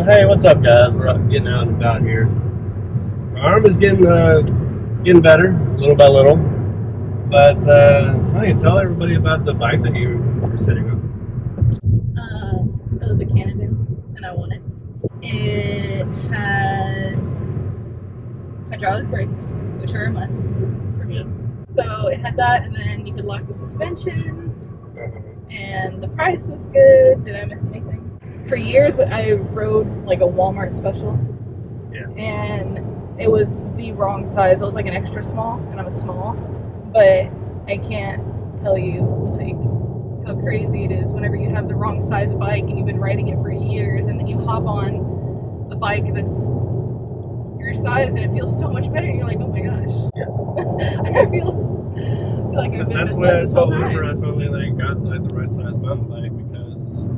Hey, what's up, guys? We're getting out and about here. My arm is getting better, little by little. But why don't you tell everybody about the bike that you were sitting on? It was a Cannondale, and I won it. It had hydraulic brakes, which are a must for me. So it had that, and then you could lock the suspension, and the price was good. Did I miss anything? For years, I rode like a Walmart special, and it was the wrong size. It was like an extra small, and I was small, but I can't tell you like how crazy it is whenever you have the wrong size bike and you've been riding it for years, and then you hop on a bike that's your size and it feels so much better, and you're like, oh my gosh. Yes. I feel like I've been That's misled why I this whole felt time. whenever I finally got the right size mountain bike, because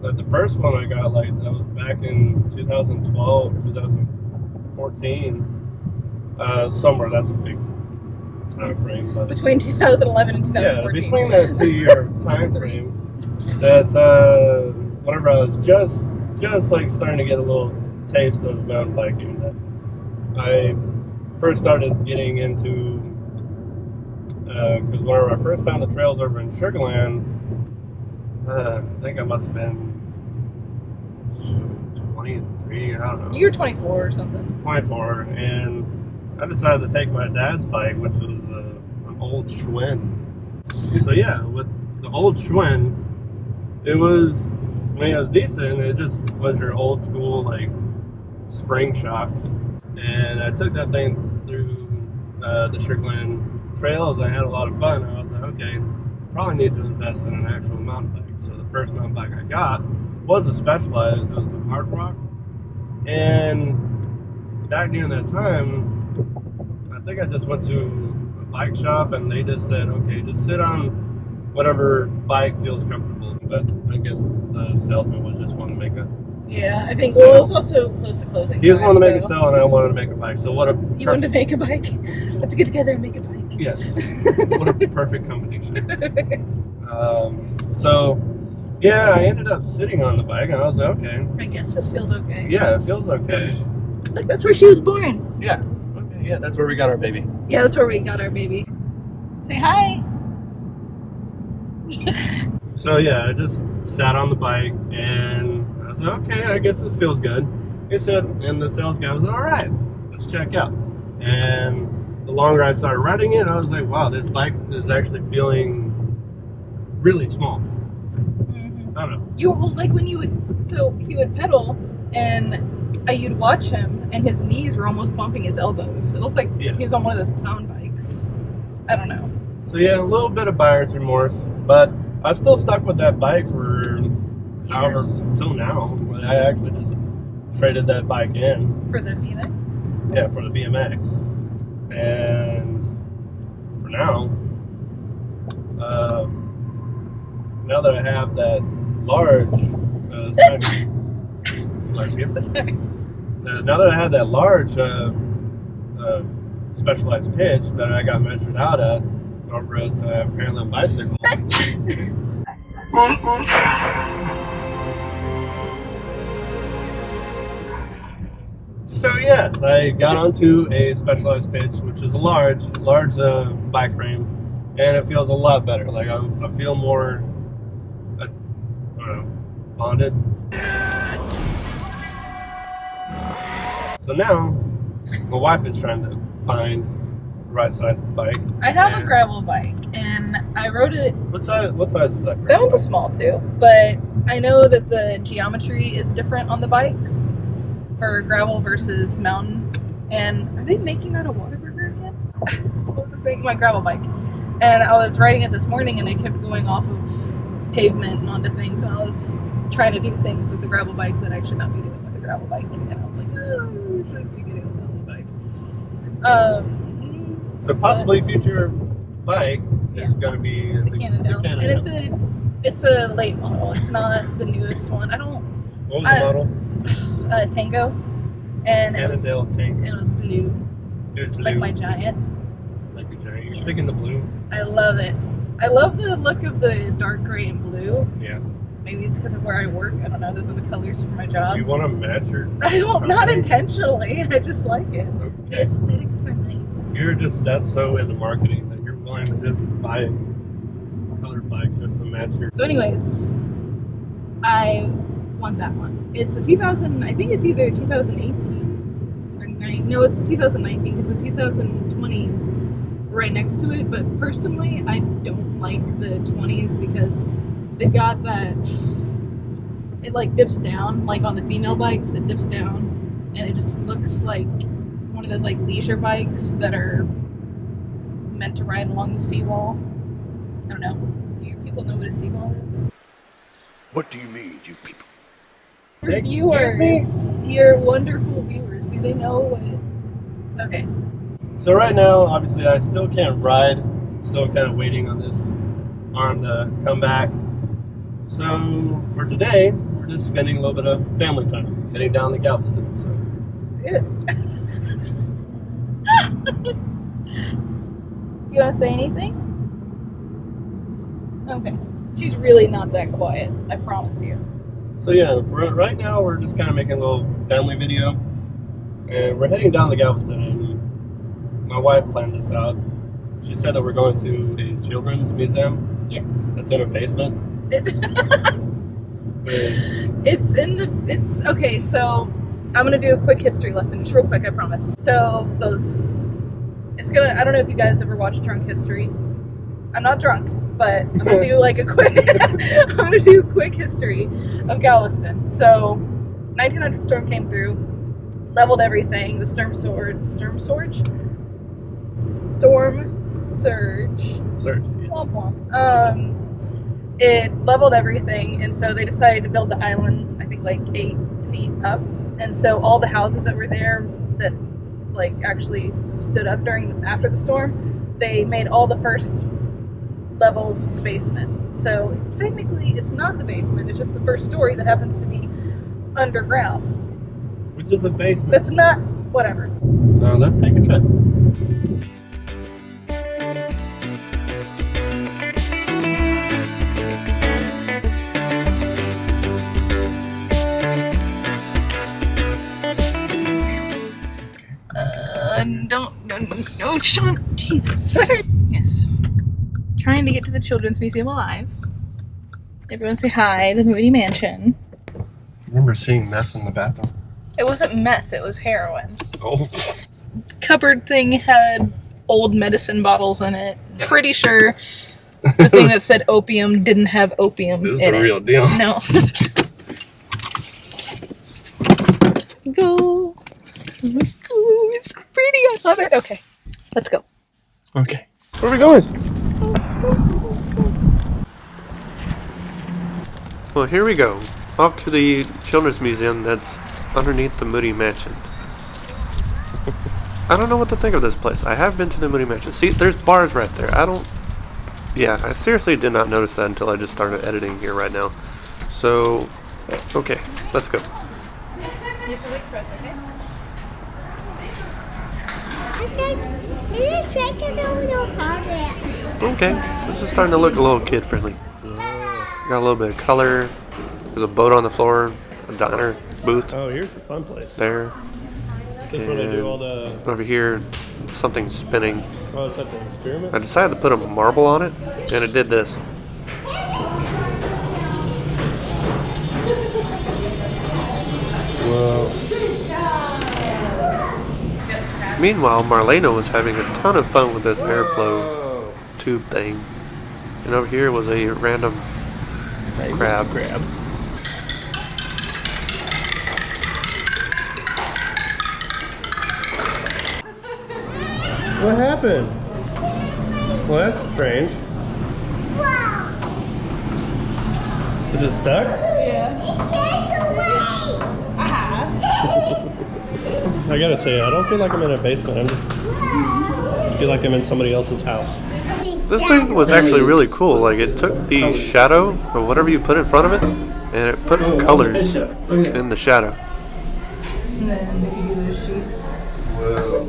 the first one I got that was back in 2012, 2014, somewhere. That's a big time frame. But between 2011 and 2014. Yeah, between that 2-year time frame, that whenever I was just like starting to get a little taste of mountain biking, that I first started getting into, because whenever I first found the trails over in Sugarland, I think I must have been 23, I don't know. You were 24 or something. 24, and I decided to take my dad's bike, which was an old Schwinn. So yeah, with the old Schwinn, it was decent. It just was your old school spring shocks, and I took that thing through the Sugarland trails. I had a lot of fun. I was like, okay, probably need to invest in an actual mountain bike. So the first mountain bike I got was a Specialized. It was a Hard Rock, and back during that time, I think I just went to a bike shop and they just said, okay, just sit on whatever bike feels comfortable. But I guess the salesman was just wanting to make a... Yeah, I think so. It was also close to closing. He just wanted to make a sale and I wanted to make a bike. So what a You wanted to make a bike? Let's get together and make a bike. Yes. What a perfect combination. So, yeah, I ended up sitting on the bike and I was like, okay. I guess this feels okay. Yeah, it feels okay. Look, that's where she was born. Yeah. Okay, yeah, that's where we got our baby. Yeah, that's where we got our baby. Say hi. So yeah, I just sat on the bike and I was like, okay, I guess this feels good. He said, and the sales guy was, all right, let's check out. And the longer I started riding it, I was like, wow, this bike is actually feeling really small. Mm-hmm. I don't know. So he would pedal and you'd watch him and his knees were almost bumping his elbows. It looked like he was on one of those clown bikes. I don't know. So yeah, a little bit of buyer's remorse, but I still stuck with that bike for however till now. I actually just traded that bike in for the BMX. Yeah, for the BMX, and for now, now that I have that large, now that I have that large Specialized pitch that I got measured out at over at Parallel Bicycle. So yes, I got onto a Specialized pitch, which is a large bike frame, and it feels a lot better. Like I feel more, I don't know, bonded. So now, my wife is trying to find the right size bike. I have a gravel bike, and I rode it. What size is that? That one's a small too, but I know that the geometry is different on the bikes for gravel versus mountain. And are they making that a Whataburger again? What was I saying? My gravel bike. And I was riding it this morning, and I kept going off of pavement and onto things, and I was trying to do things with the gravel bike that I should not be doing with the gravel bike. And I was like, oh, I should be getting a mountain bike. So possibly future bike is going to be the Cannondale. And it's a late model. It's not the newest one. What was the model? Tango. And Cannondale Tango. it was blue. It was blue. Like my Giant. Like your Giant. You're sticking to blue. I love it. I love the look of the dark gray and blue. Yeah. Maybe it's because of where I work. I don't know. Those are the colors for my job. You want to match your... I don't, not intentionally. I just like it. Okay. The aesthetics are nice. You're just, that's so into marketing that you're willing to just buy colored bikes just to match your... So anyways, I want that one. It's a 2000, I think it's either 2018 or 9. No, it's 2019 because the 2020s right next to it. But personally, I don't like the 20s because they've got that, it like dips down, like on the female bikes, it dips down, and it just looks like one of those like leisure bikes that are meant to ride along the seawall. I don't know. Do you people know what a seawall is? What do you mean, you people? Your Excuse viewers, your wonderful viewers, do they know what? Okay. So right now, obviously, I still can't ride. Still kind of waiting on this arm to come back. So for today, we're just spending a little bit of family time, heading down to Galveston. So Do you want to say anything? Okay. She's really not that quiet, I promise you. So yeah, right now we're just kind of making a little family video, and we're heading down to Galveston. And my wife planned this out. She said that we're going to a children's museum. Yes. That's in a basement. It's okay, so I'm gonna do a quick history lesson, just real quick, I promise. So I don't know if you guys ever watched Drunk History. I'm not drunk, but I'm gonna do like a quick history of Galveston. So 1900 storm came through, leveled everything. The storm surge. Womp womp. It leveled everything, and so they decided to build the island, I think like 8 feet up. And so all the houses that were there that like actually stood up after the storm, they made all the first levels the basement. So technically it's not the basement, it's just the first story that happens to be underground. Which is a basement. That's not, whatever. So let's take a trip. No, Sean, Jesus. Yes. Trying to get to the Children's Museum alive. Everyone say hi to the Moody Mansion. I remember seeing meth in the bathroom. It wasn't meth, it was heroin. Oh. Cupboard thing had old medicine bottles in it. Pretty sure the thing that said opium didn't have opium in it. This is the real deal. No. Go. Let's go. It's so pretty. I love it. Okay. Let's go. Okay. Where are we going? Well, here we go. Off to the Children's Museum that's underneath the Moody Mansion. I don't know what to think of this place. I have been to the Moody Mansion. See, there's bars right there. I seriously did not notice that until I just started editing here right now. So, okay, let's go. You have to wait for us, okay? Okay, this is starting to look a little kid-friendly. Got a little bit of color. There's a boat on the floor, a diner booth. Oh, here's the fun place. There. This where they do all the... Over here, something spinning. Oh, is that the experiment? I decided to put a marble on it, and it did this. Whoa. Meanwhile, Marlena was having a ton of fun with this airflow tube thing. And over here was a random crab. What happened? Well, that's strange. Is it stuck? Yeah. I gotta say, I don't feel like I'm in a basement. I feel like I'm in somebody else's house. This thing was actually really cool. Like, it took the shadow or whatever you put in front of it, and it put colors in the shadow. And then if you do those sheets. Whoa.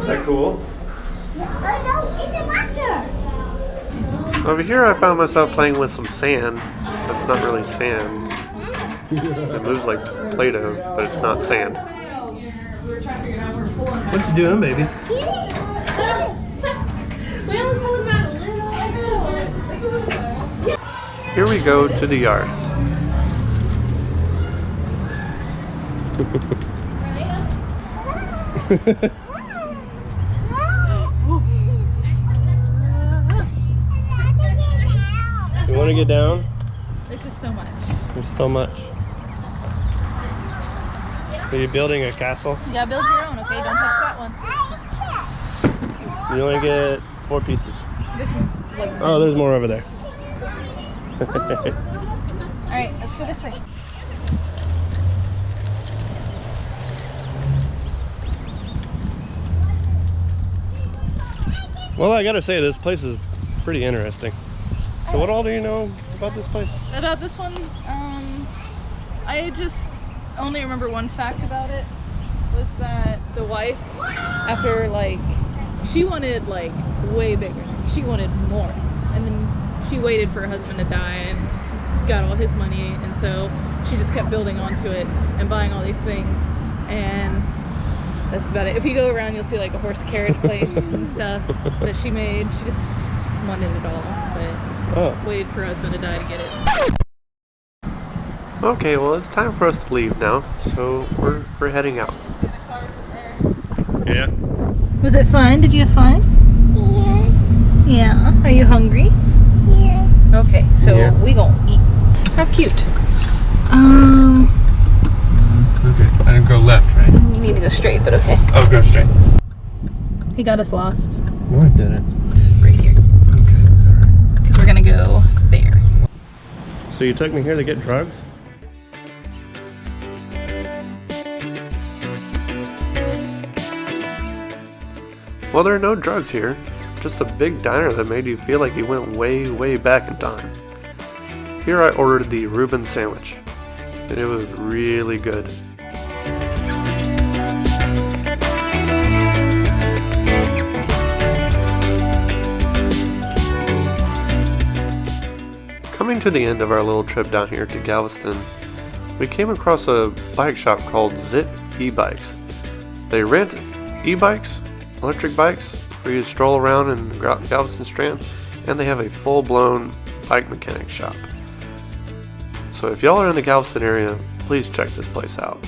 Is that cool? Oh no, it's a monster! Over here I found myself playing with some sand. That's not really sand. It moves like Play-Doh, but it's not sand. What you doing, baby? Here we go to the yard. You want to get down? There's just so much. There's so much. Are you building a castle? You gotta build your own, okay? Don't touch that one. You only get 4 pieces. This one, like. Oh, there's more over there. Alright, let's go this way. Well, I gotta say, this place is pretty interesting. So what all do you know about this place? About this one, I just only remember one fact about it, was that the wife, after like, she wanted like way bigger. She wanted more. And then she waited for her husband to die and got all his money, and so she just kept building onto it and buying all these things, and that's about it. If you go around, you'll see like a horse carriage place and stuff that she made. She just wanted it all, but waited for her husband to die to get it. Okay, well it's time for us to leave now, so we're heading out. Yeah. Was it fun? Did you have fun? Yeah. Are you hungry? Yeah. Okay, so we gonna eat. How cute. Okay, I didn't go left, right? You need to go straight, but okay. Oh, go straight. He got us lost. No, I didn't. It's right here. Okay, alright. Because we're gonna go there. So you took me here to get drugs? Well, there are no drugs here. Just a big diner that made you feel like you went way, way back in time. Here I ordered the Reuben sandwich, and it was really good. Coming to the end of our little trip down here to Galveston, we came across a bike shop called Zip e-bikes. They rent e-bikes, electric bikes, for you to stroll around in the Galveston Strand, and they have a full-blown bike mechanic shop. So if y'all are in the Galveston area, please check this place out.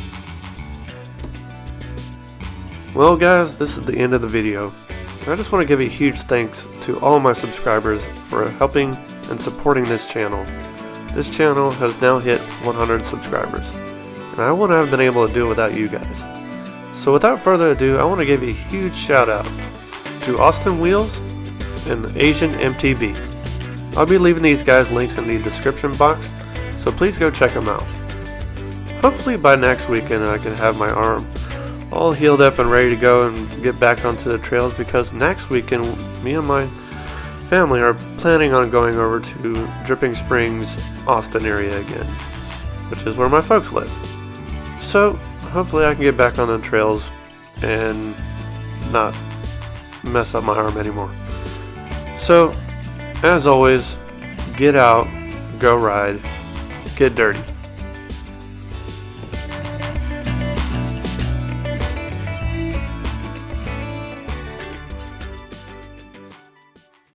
Well guys, this is the end of the video. I just want to give a huge thanks to all my subscribers for helping and supporting this channel. This channel has now hit 100 subscribers, and I wouldn't have been able to do it without you guys. So without further ado, I want to give a huge shout out to Austin Wheels and Asian MTV. I'll be leaving these guys links in the description box, so please go check them out. Hopefully by next weekend I can have my arm all healed up and ready to go and get back onto the trails, because next weekend me and my family are planning on going over to Dripping Springs, Austin area again, which is where my folks live. So hopefully I can get back on the trails and not mess up my arm anymore. So as always, get out, go ride, get dirty.